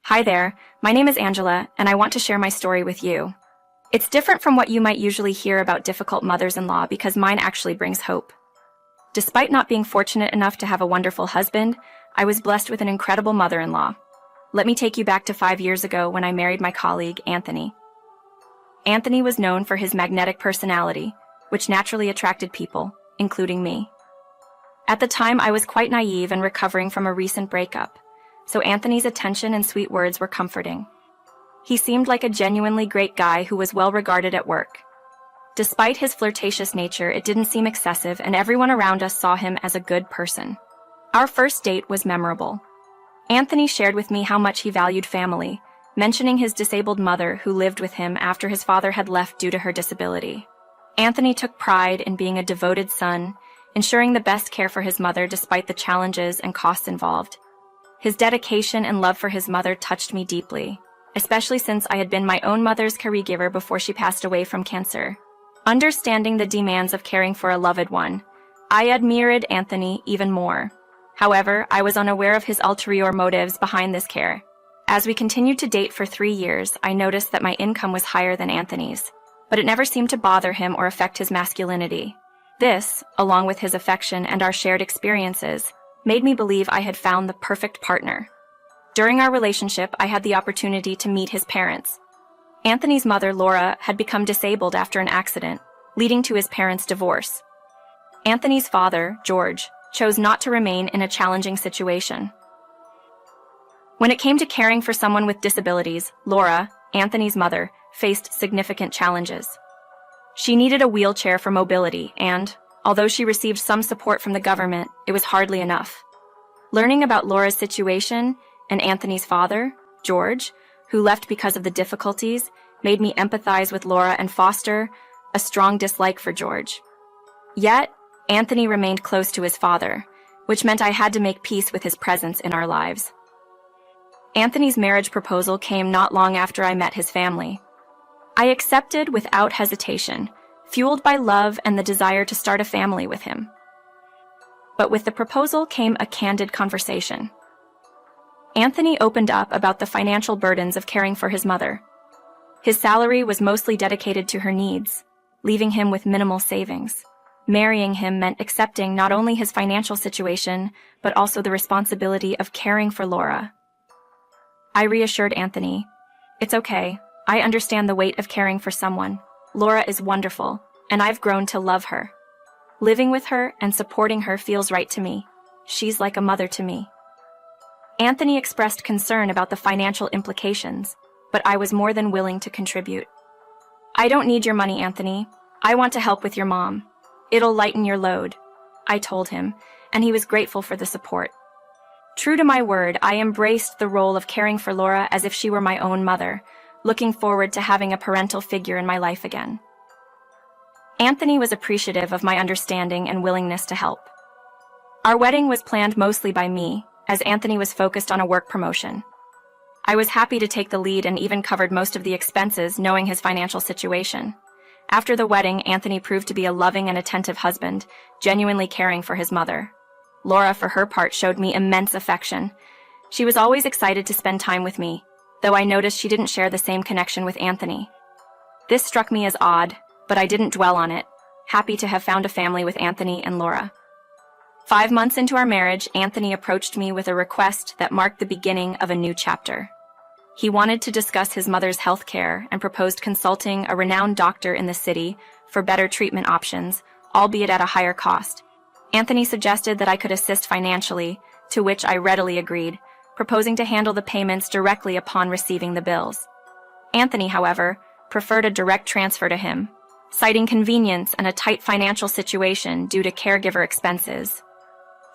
Hi there, my name is Angela, and I want to share my story with you. It's different from what you might usually hear about difficult mothers-in-law because mine actually brings hope. Despite not being fortunate enough to have a wonderful husband, I was blessed with an incredible mother-in-law. Let me take you back to 5 years ago when I married my colleague, Anthony. Anthony was known for his magnetic personality, which naturally attracted people, including me. At the time, I was quite naive and recovering from a recent breakup, so Anthony's attention and sweet words were comforting. He seemed like a genuinely great guy who was well regarded at work. Despite his flirtatious nature, it didn't seem excessive, and everyone around us saw him as a good person. Our first date was memorable. Anthony shared with me how much he valued family, mentioning his disabled mother who lived with him after his father had left due to her disability. Anthony took pride in being a devoted son, ensuring the best care for his mother despite the challenges and costs involved. His dedication and love for his mother touched me deeply, especially since I had been my own mother's caregiver before she passed away from cancer. Understanding the demands of caring for a loved one, I admired Anthony even more. However, I was unaware of his ulterior motives behind this care. As we continued to date for 3 years, I noticed that my income was higher than Anthony's, but it never seemed to bother him or affect his masculinity. This, along with his affection and our shared experiences, made me believe I had found the perfect partner. During our relationship, I had the opportunity to meet his parents. Anthony's mother, Laura, had become disabled after an accident, leading to his parents' divorce. Anthony's father, George, chose not to remain in a challenging situation. When it came to caring for someone with disabilities, Laura, Anthony's mother, faced significant challenges. She needed a wheelchair for mobility and, although she received some support from the government, it was hardly enough. Learning about Laura's situation and Anthony's father, George, who left because of the difficulties, made me empathize with Laura and foster a strong dislike for George. Yet, Anthony remained close to his father, which meant I had to make peace with his presence in our lives. Anthony's marriage proposal came not long after I met his family. I accepted without hesitation, fueled by love and the desire to start a family with him. But with the proposal came a candid conversation. Anthony opened up about the financial burdens of caring for his mother. His salary was mostly dedicated to her needs, leaving him with minimal savings. Marrying him meant accepting not only his financial situation, but also the responsibility of caring for Laura. I reassured Anthony, "It's okay. I understand the weight of caring for someone. Laura is wonderful, and I've grown to love her. Living with her and supporting her feels right to me. She's like a mother to me." Anthony expressed concern about the financial implications, but I was more than willing to contribute. "I don't need your money, Anthony. I want to help with your mom. It'll lighten your load," I told him, and he was grateful for the support. True to my word, I embraced the role of caring for Laura as if she were my own mother, looking forward to having a parental figure in my life again. Anthony was appreciative of my understanding and willingness to help. Our wedding was planned mostly by me, as Anthony was focused on a work promotion. I was happy to take the lead and even covered most of the expenses, knowing his financial situation. After the wedding, Anthony proved to be a loving and attentive husband, genuinely caring for his mother. Laura, for her part, showed me immense affection. She was always excited to spend time with me, though I noticed she didn't share the same connection with Anthony. This struck me as odd, but I didn't dwell on it, happy to have found a family with Anthony and Laura. 5 months into our marriage, Anthony approached me with a request that marked the beginning of a new chapter. He wanted to discuss his mother's health care and proposed consulting a renowned doctor in the city for better treatment options, albeit at a higher cost. Anthony suggested that I could assist financially, to which I readily agreed, proposing to handle the payments directly upon receiving the bills. Anthony, however, preferred a direct transfer to him, citing convenience and a tight financial situation due to caregiver expenses.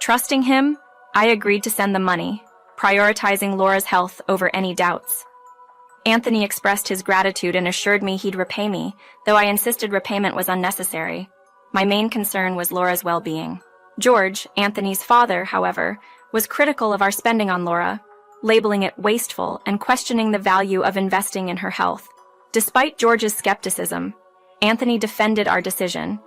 Trusting him, I agreed to send the money, prioritizing Laura's health over any doubts. Anthony expressed his gratitude and assured me he'd repay me, though I insisted repayment was unnecessary. My main concern was Laura's well-being. George, Anthony's father, however, was critical of our spending on Laura, labeling it wasteful and questioning the value of investing in her health. Despite George's skepticism, Anthony defended our decision,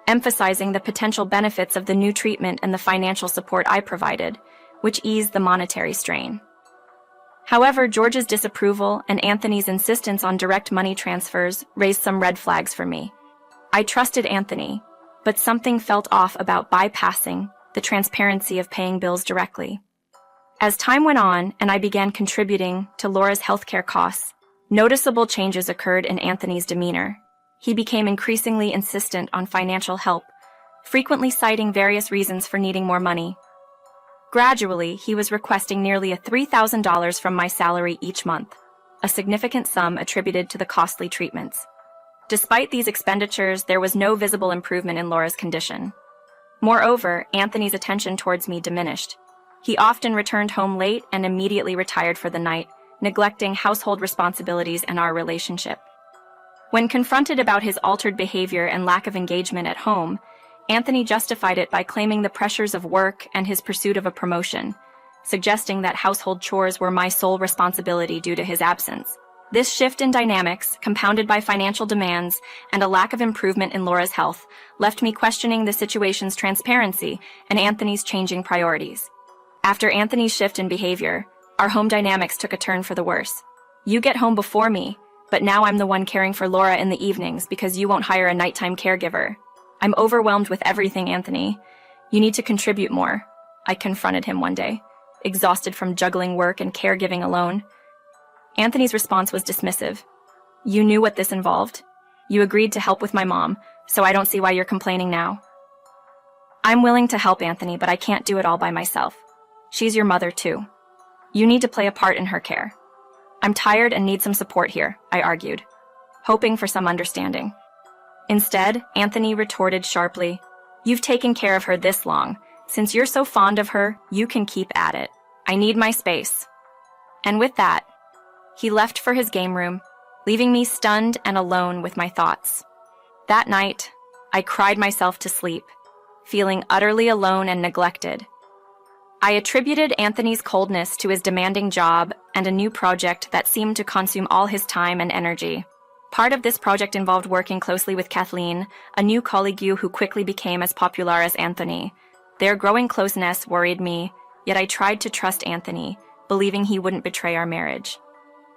emphasizing the potential benefits of the new treatment and the financial support I provided, which eased the monetary strain. However, George's disapproval and Anthony's insistence on direct money transfers raised some red flags for me. I trusted Anthony, but something felt off about bypassing the transparency of paying bills directly. As time went on and I began contributing to Laura's healthcare costs, noticeable changes occurred in Anthony's demeanor. He became increasingly insistent on financial help, frequently citing various reasons for needing more money. Gradually, he was requesting nearly $3,000 from my salary each month, a significant sum attributed to the costly treatments. Despite these expenditures, there was no visible improvement in Laura's condition. Moreover, Anthony's attention towards me diminished. He often returned home late and immediately retired for the night, neglecting household responsibilities and our relationship. When confronted about his altered behavior and lack of engagement at home, Anthony justified it by claiming the pressures of work and his pursuit of a promotion, suggesting that household chores were my sole responsibility due to his absence. This shift in dynamics, compounded by financial demands and a lack of improvement in Laura's health, left me questioning the situation's transparency and Anthony's changing priorities. After Anthony's shift in behavior, our home dynamics took a turn for the worse. You get home before me, but now I'm the one caring for Laura in the evenings because you won't hire a nighttime caregiver. I'm overwhelmed with everything, Anthony. You need to contribute more. I confronted him one day, exhausted from juggling work and caregiving alone. Anthony's response was dismissive. You knew what this involved. You agreed to help with my mom, so I don't see why you're complaining now. I'm willing to help, Anthony, but I can't do it all by myself. She's your mother, too. You need to play a part in her care. I'm tired and need some support here, I argued, hoping for some understanding. Instead, Anthony retorted sharply, You've taken care of her this long. Since you're so fond of her, you can keep at it. I need my space. And with that, he left for his game room, leaving me stunned and alone with my thoughts. That night, I cried myself to sleep, feeling utterly alone and neglected. I attributed Anthony's coldness to his demanding job and a new project that seemed to consume all his time and energy. Part of this project involved working closely with Kathleen, a new colleague who quickly became as popular as Anthony. Their growing closeness worried me, yet I tried to trust Anthony, believing he wouldn't betray our marriage.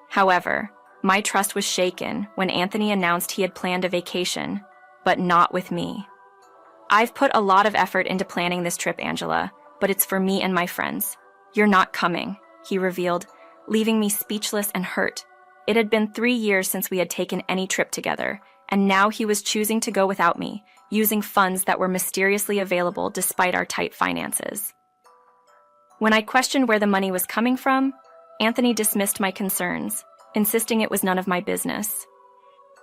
However, my trust was shaken when Anthony announced he had planned a vacation, but not with me. I've put a lot of effort into planning this trip, Angela, but it's for me and my friends. You're not coming, he revealed, leaving me speechless and hurt. It had been 3 years since we had taken any trip together, and now he was choosing to go without me, using funds that were mysteriously available despite our tight finances. When I questioned where the money was coming from, Anthony dismissed my concerns, insisting it was none of my business.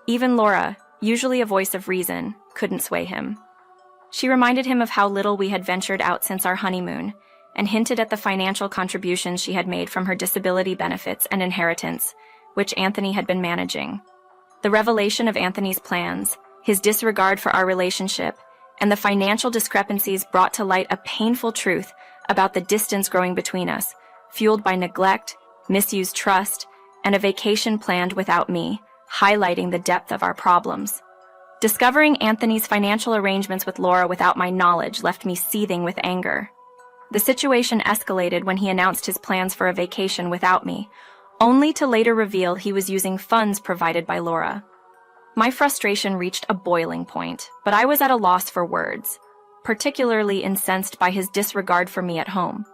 Even Laura, usually a voice of reason, couldn't sway him. She reminded him of how little we had ventured out since our honeymoon, and hinted at the financial contributions she had made from her disability benefits and inheritance, which Anthony had been managing. The revelation of Anthony's plans, his disregard for our relationship, and the financial discrepancies brought to light a painful truth about the distance growing between us, fueled by neglect, misused trust, and a vacation planned without me, highlighting the depth of our problems. Discovering Anthony's financial arrangements with Laura without my knowledge left me seething with anger. The situation escalated when he announced his plans for a vacation without me, only to later reveal he was using funds provided by Laura. My frustration reached a boiling point, but I was at a loss for words, particularly incensed by his disregard for me at home.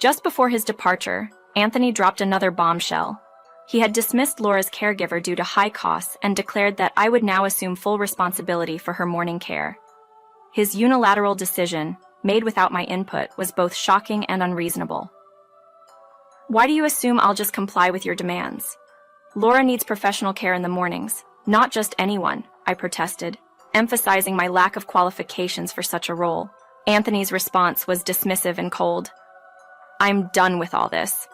Just before his departure, Anthony dropped another bombshell. He had dismissed Laura's caregiver due to high costs and declared that I would now assume full responsibility for her morning care. His unilateral decision, made without my input, was both shocking and unreasonable. Why do you assume I'll just comply with your demands? Laura needs professional care in the mornings, not just anyone, I protested, emphasizing my lack of qualifications for such a role. Anthony's response was dismissive and cold. I'm done with all this.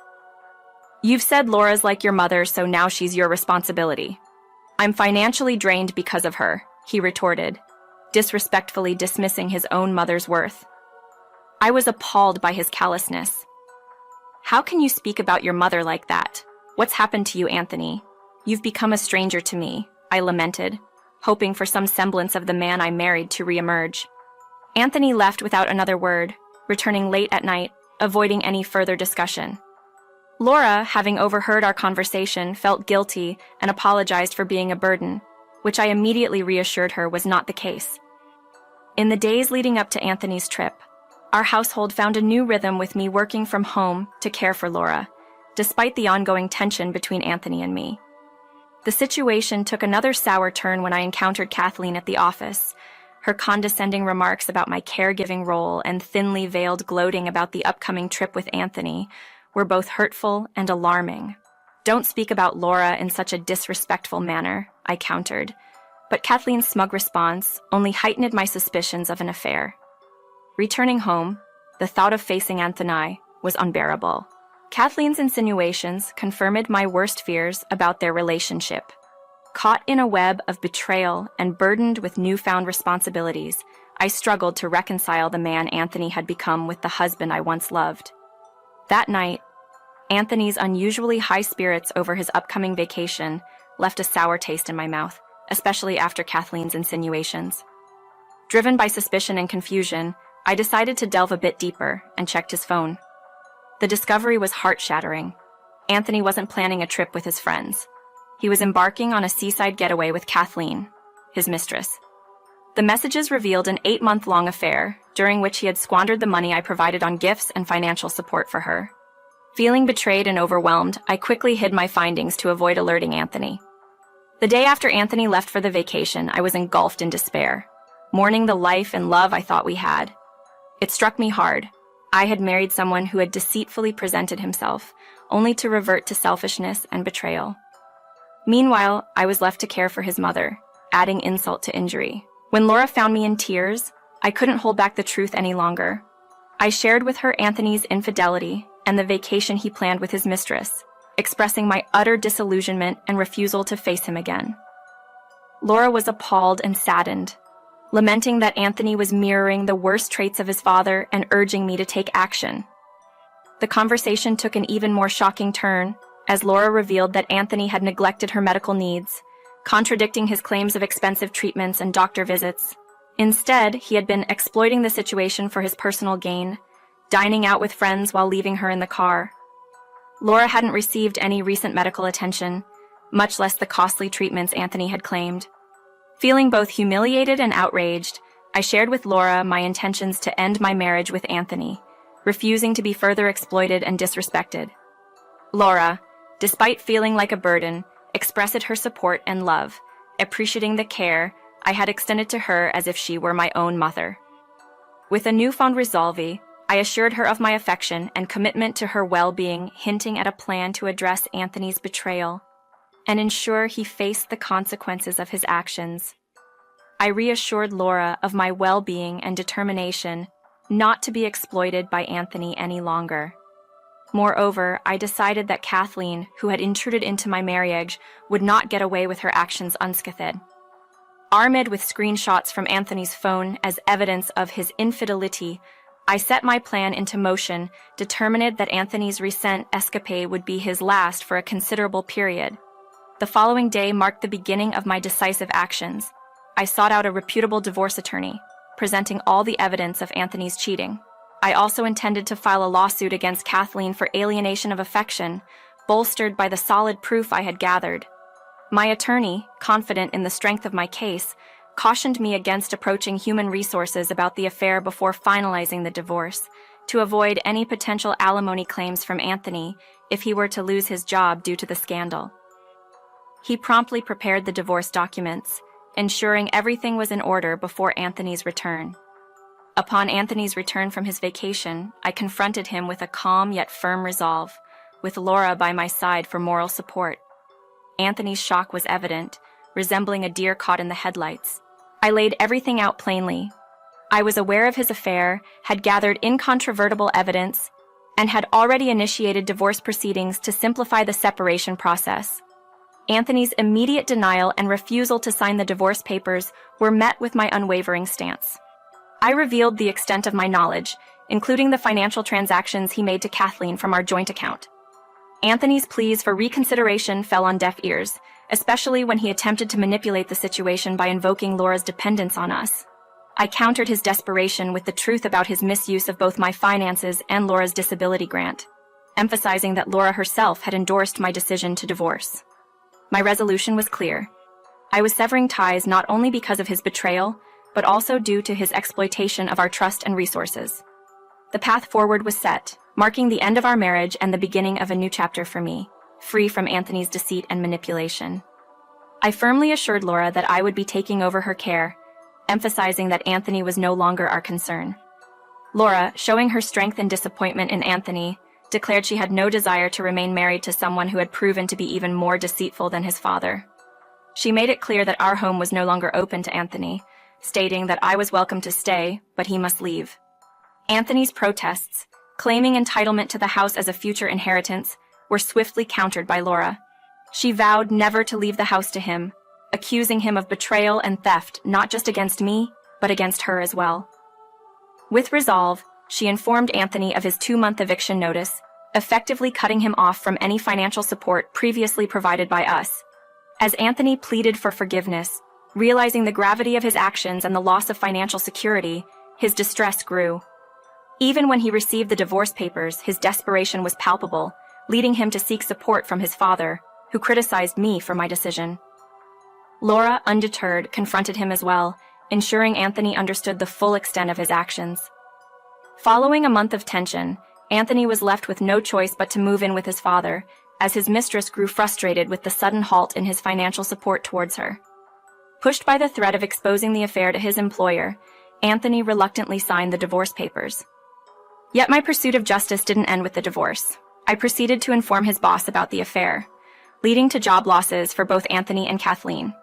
You've said Laura's like your mother, so now she's your responsibility. I'm financially drained because of her, he retorted, disrespectfully dismissing his own mother's worth. I was appalled by his callousness. How can you speak about your mother like that? What's happened to you, Anthony? You've become a stranger to me, I lamented, hoping for some semblance of the man I married to reemerge. Anthony left without another word, returning late at night, avoiding any further discussion. Laura, having overheard our conversation, felt guilty and apologized for being a burden, which I immediately reassured her was not the case. In the days leading up to Anthony's trip, our household found a new rhythm with me working from home to care for Laura, despite the ongoing tension between Anthony and me. The situation took another sour turn when I encountered Kathleen at the office. Her condescending remarks about my caregiving role and thinly veiled gloating about the upcoming trip with Anthony were both hurtful and alarming. "Don't speak about Laura in such a disrespectful manner," I countered, but Kathleen's smug response only heightened my suspicions of an affair. Returning home, the thought of facing Anthony was unbearable. Kathleen's insinuations confirmed my worst fears about their relationship. Caught in a web of betrayal and burdened with newfound responsibilities, I struggled to reconcile the man Anthony had become with the husband I once loved. That night, Anthony's unusually high spirits over his upcoming vacation left a sour taste in my mouth, especially after Kathleen's insinuations. Driven by suspicion and confusion, I decided to delve a bit deeper and checked his phone. The discovery was heart-shattering. Anthony wasn't planning a trip with his friends. He was embarking on a seaside getaway with Kathleen, his mistress. The messages revealed an 8-month-long affair, during which he had squandered the money I provided on gifts and financial support for her. Feeling betrayed and overwhelmed, I quickly hid my findings to avoid alerting Anthony. The day after Anthony left for the vacation, I was engulfed in despair, mourning the life and love I thought we had. It struck me hard. I had married someone who had deceitfully presented himself, only to revert to selfishness and betrayal. Meanwhile, I was left to care for his mother, adding insult to injury. When Laura found me in tears, I couldn't hold back the truth any longer. I shared with her Anthony's infidelity and the vacation he planned with his mistress, expressing my utter disillusionment and refusal to face him again. Laura was appalled and saddened, lamenting that Anthony was mirroring the worst traits of his father and urging me to take action. The conversation took an even more shocking turn as Laura revealed that Anthony had neglected her medical needs, contradicting his claims of expensive treatments and doctor visits. Instead, he had been exploiting the situation for his personal gain, dining out with friends while leaving her in the car. Laura hadn't received any recent medical attention, much less the costly treatments Anthony had claimed. Feeling both humiliated and outraged, I shared with Laura my intentions to end my marriage with Anthony, refusing to be further exploited and disrespected. Laura, despite feeling like a burden, expressed her support and love, appreciating the care I had extended to her as if she were my own mother. With a newfound resolve, I assured her of my affection and commitment to her well-being, hinting at a plan to address Anthony's betrayal and ensure he faced the consequences of his actions. I reassured Laura of my well-being and determination not to be exploited by Anthony any longer. Moreover, I decided that Kathleen, who had intruded into my marriage, would not get away with her actions unscathed. Armed with screenshots from Anthony's phone as evidence of his infidelity, I set my plan into motion, determined that Anthony's recent escapade would be his last for a considerable period. The following day marked the beginning of my decisive actions. I sought out a reputable divorce attorney, presenting all the evidence of Anthony's cheating. I also intended to file a lawsuit against Kathleen for alienation of affection, bolstered by the solid proof I had gathered. My attorney, confident in the strength of my case, cautioned me against approaching human resources about the affair before finalizing the divorce, to avoid any potential alimony claims from Anthony if he were to lose his job due to the scandal. He promptly prepared the divorce documents, ensuring everything was in order before Anthony's return. Upon Anthony's return from his vacation, I confronted him with a calm yet firm resolve, with Laura by my side for moral support. Anthony's shock was evident, resembling a deer caught in the headlights. I laid everything out plainly. I was aware of his affair, had gathered incontrovertible evidence, and had already initiated divorce proceedings to simplify the separation process. Anthony's immediate denial and refusal to sign the divorce papers were met with my unwavering stance. I revealed the extent of my knowledge, including the financial transactions he made to Kathleen from our joint account. Anthony's pleas for reconsideration fell on deaf ears, especially when he attempted to manipulate the situation by invoking Laura's dependence on us. I countered his desperation with the truth about his misuse of both my finances and Laura's disability grant. emphasizing that Laura herself had endorsed my decision to divorce. My resolution was clear. I was severing ties not only because of his betrayal, but also due to his exploitation of our trust and resources. The path forward was set, marking the end of our marriage and the beginning of a new chapter for me, free from Anthony's deceit and manipulation. I firmly assured Laura that I would be taking over her care, emphasizing that Anthony was no longer our concern. Laura, showing her strength and disappointment in Anthony, declared she had no desire to remain married to someone who had proven to be even more deceitful than his father. She made it clear that our home was no longer open to Anthony, stating that I was welcome to stay, but he must leave. Anthony's protests, claiming entitlement to the house as a future inheritance, were swiftly countered by Laura. She vowed never to leave the house to him, accusing him of betrayal and theft not just against me, but against her as well. With resolve, she informed Anthony of his 2-month eviction notice, effectively cutting him off from any financial support previously provided by us. As Anthony pleaded for forgiveness, realizing the gravity of his actions and the loss of financial security, his distress grew. Even when he received the divorce papers, his desperation was palpable, leading him to seek support from his father, who criticized me for my decision. Laura, undeterred, confronted him as well, ensuring Anthony understood the full extent of his actions. Following a month of tension, Anthony was left with no choice but to move in with his father, as his mistress grew frustrated with the sudden halt in his financial support towards her. Pushed by the threat of exposing the affair to his employer, Anthony reluctantly signed the divorce papers. Yet my pursuit of justice didn't end with the divorce. I proceeded to inform his boss about the affair, leading to job losses for both Anthony and Kathleen.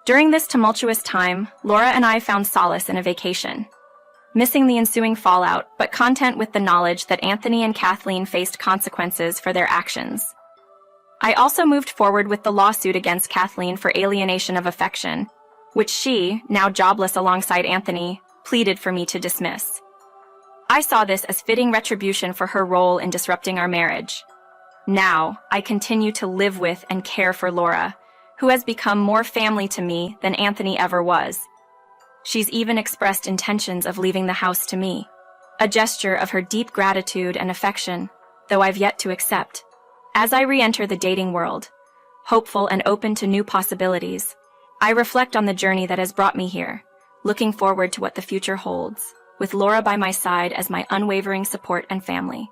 During this tumultuous time, Laura and I found solace in a vacation, missing the ensuing fallout, but content with the knowledge that Anthony and Kathleen faced consequences for their actions. I also moved forward with the lawsuit against Kathleen for alienation of affection, which she, now jobless alongside Anthony, pleaded for me to dismiss. I saw this as fitting retribution for her role in disrupting our marriage. Now, I continue to live with and care for Laura, who has become more family to me than Anthony ever was. She's even expressed intentions of leaving the house to me, a gesture of her deep gratitude and affection, though I've yet to accept. As I re-enter the dating world, hopeful and open to new possibilities, I reflect on the journey that has brought me here, looking forward to what the future holds, with Laura by my side as my unwavering support and family.